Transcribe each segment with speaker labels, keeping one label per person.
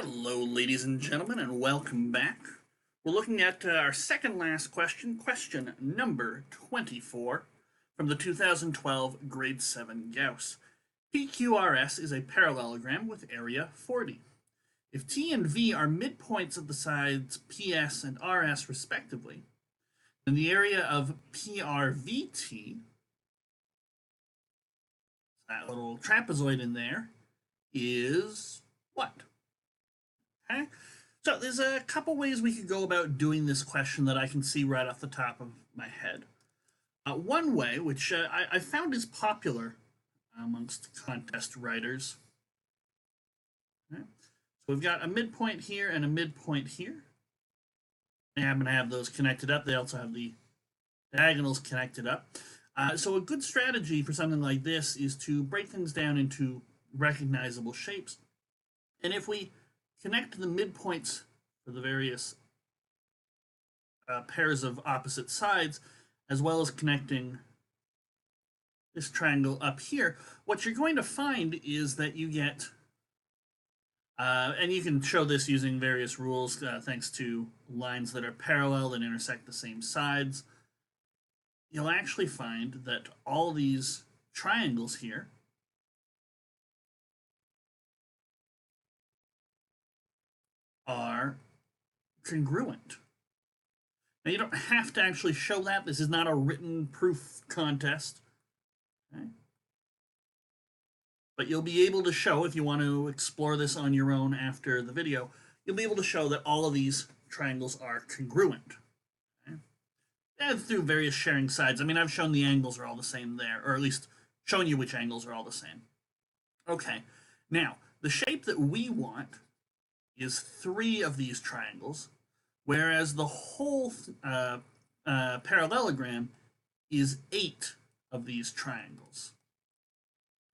Speaker 1: Hello, ladies and gentlemen, and welcome back. We're looking at our second last question, question number 24 from the 2012 Grade 7 Gauss. PQRS is a parallelogram with area 40. If T and V are midpoints of the sides PS and RS respectively, then the area of PRVT, that little trapezoid in there, is what? Okay, so there's a couple ways we could go about doing this question that I can see right off the top of my head. One way, which I found is popular amongst contest writers. Okay. So we've got a midpoint here and a midpoint here. They happen to have those connected up. They also have the diagonals connected up. So a good strategy for something like this is to break things down into recognizable shapes. And if we connect the midpoints for the various pairs of opposite sides, as well as connecting this triangle up here, what you're going to find is that you get, and you can show this using various rules thanks to lines that are parallel and intersect the same sides, you'll actually find that all these triangles here are congruent. Now, you don't have to actually show that. This is not a written proof contest. Okay? But you'll be able to show, if you want to explore this on your own after the video, you'll be able to show that all of these triangles are congruent. Okay? And through various sharing sides. I mean, I've shown the angles are all the same there, or at least shown you which angles are all the same. Okay, now, the shape that we want is 3 of these triangles, whereas the whole parallelogram is 8 of these triangles.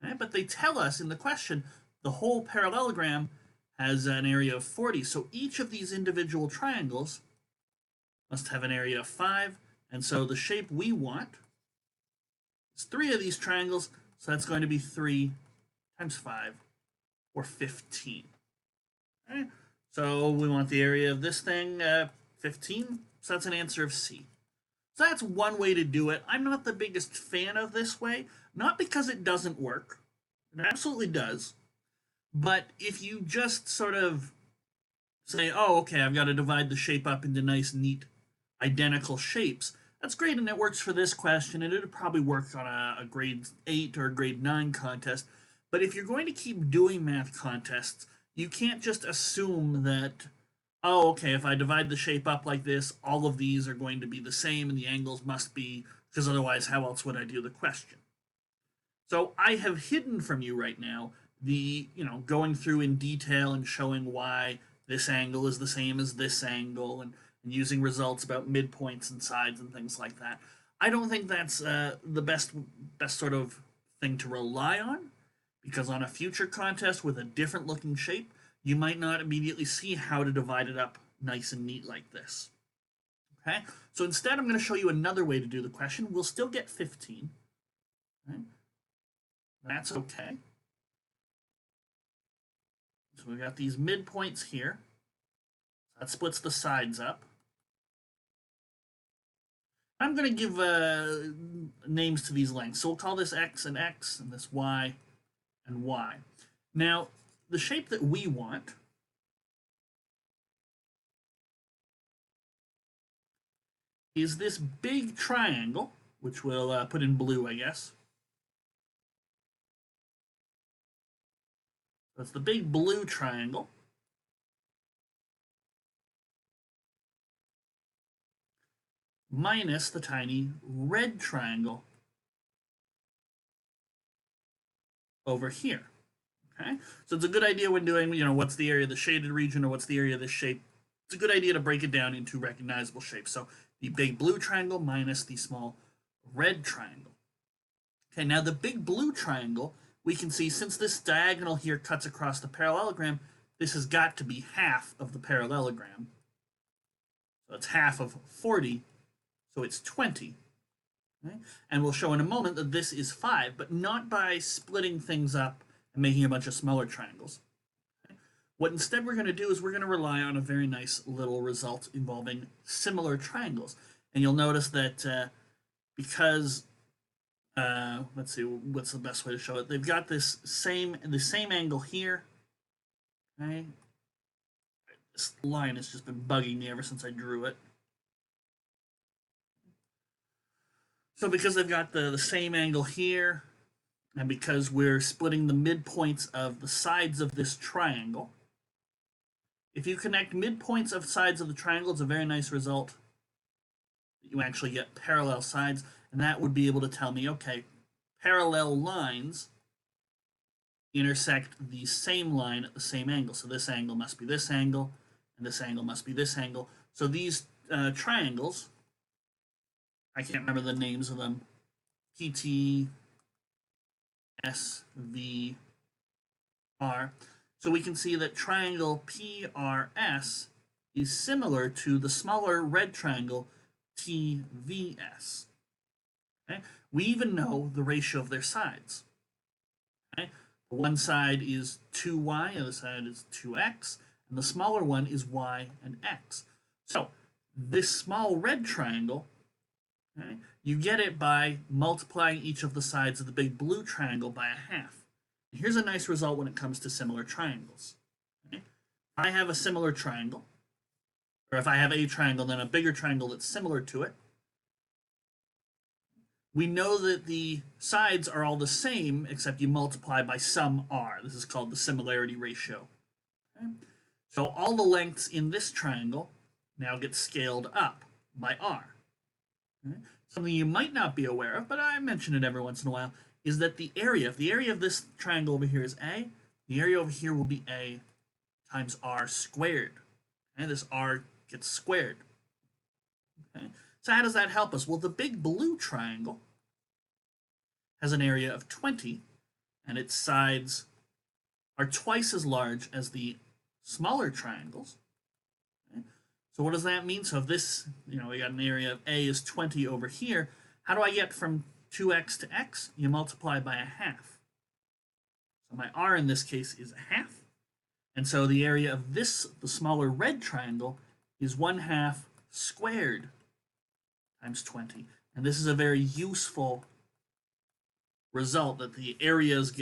Speaker 1: Okay? But they tell us in the question the whole parallelogram has an area of 40, so each of these individual triangles must have an area of 5, and so the shape we want is 3 of these triangles, so that's going to be 3 times 5, or 15. Okay? So we want the area of this thing, 15, so that's an answer of C. So that's one way to do it. I'm not the biggest fan of this way, not because it doesn't work. It absolutely does. But if you just sort of say, oh, okay, I've got to divide the shape up into nice, neat, identical shapes, that's great, and it works for this question, and it would probably work on a grade 8 or a grade 9 contest. But if you're going to keep doing math contests, you can't just assume that, oh, okay, if I divide the shape up like this, all of these are going to be the same and the angles must be, because otherwise how else would I do the question? So I have hidden from you right now the, going through in detail and showing why this angle is the same as this angle and using results about midpoints and sides and things like that. I don't think that's the best sort of thing to rely on, because on a future contest with a different looking shape, you might not immediately see how to divide it up nice and neat like this. Okay, so instead I'm going to show you another way to do the question. We'll still get 15. Okay? That's okay. So we've got these midpoints here. That splits the sides up. I'm going to give names to these lengths. So we'll call this X, and this Y, and Y. Now, the shape that we want is this big triangle, which we'll put in blue, I guess. That's the big blue triangle. Minus the tiny red triangle over here. Okay? So it's a good idea when doing, what's the area of the shaded region or what's the area of this shape. It's a good idea to break it down into recognizable shapes. So the big blue triangle minus the small red triangle. Okay, now the big blue triangle, we can see since this diagonal here cuts across the parallelogram, this has got to be half of the parallelogram. So it's half of 40. So it's 20. Okay? And we'll show in a moment that this is 5, but not by splitting things up and making a bunch of smaller triangles. Okay? What instead we're going to do is we're going to rely on a very nice little result involving similar triangles. And you'll notice that because, let's see, what's the best way to show it? They've got the same angle here. Okay, this line has just been bugging me ever since I drew it. So because they've got the same angle here, and because we're splitting the midpoints of the sides of this triangle, if you connect midpoints of sides of the triangle, it's a very nice result. You actually get parallel sides, and that would be able to tell me, okay, parallel lines intersect the same line at the same angle. So this angle must be this angle, and this angle must be this angle. So these triangles, I can't remember the names of them, PT, S, V, R. So we can see that triangle PRS is similar to the smaller red triangle TVS. Okay? We even know the ratio of their sides. Okay? One side is 2y, the other side is 2x, and the smaller one is y and x. So this small red triangle, okay, you get it by multiplying each of the sides of the big blue triangle by a half. And here's a nice result when it comes to similar triangles. Okay? I have a similar triangle, or if I have a triangle, then a bigger triangle that's similar to it. We know that the sides are all the same, except you multiply by some r. This is called the similarity ratio. Okay? So all the lengths in this triangle now get scaled up by r. Okay? Something you might not be aware of, but I mention it every once in a while, is that the area, if the area of this triangle over here is a, the area over here will be a times r squared. Okay? This r gets squared. Okay? So how does that help us? Well, the big blue triangle has an area of 20, and its sides are twice as large as the smaller triangles. Okay? So what does that mean? So if this, we got an area of A is 20 over here, how do I get from 2x to x? You multiply by a half. So my r in this case is a half, and so the area of this, the smaller red triangle, is 1/2 squared times 20. And this is a very useful result, that the areas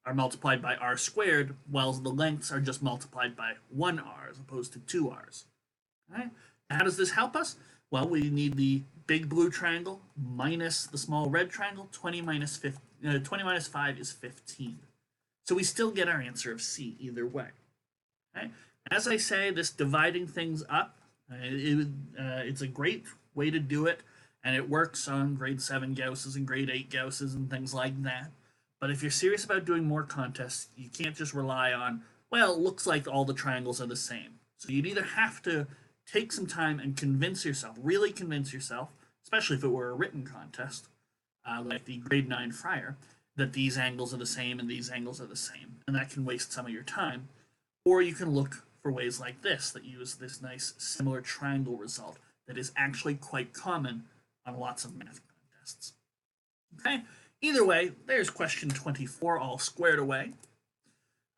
Speaker 1: are multiplied by r squared, while the lengths are just multiplied by 1r as opposed to 2r's. Okay? How does this help us? Well, we need the big blue triangle minus the small red triangle. 20 minus 5 is 15. So we still get our answer of C either way. Okay? As I say, this dividing things up, it's a great way to do it, and it works on grade 7 Gausses and grade 8 Gausses and things like that. But if you're serious about doing more contests, you can't just rely on, well, it looks like all the triangles are the same. So you'd either have to take some time and convince yourself, really convince yourself, especially if it were a written contest, like the grade 9 Friar, that these angles are the same and these angles are the same. And that can waste some of your time. Or you can look for ways like this that use this nice similar triangle result that is actually quite common on lots of math contests. Okay, either way, there's question 24 all squared away.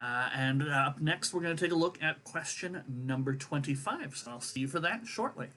Speaker 1: And up next, we're going to take a look at question number 25. So I'll see you for that shortly.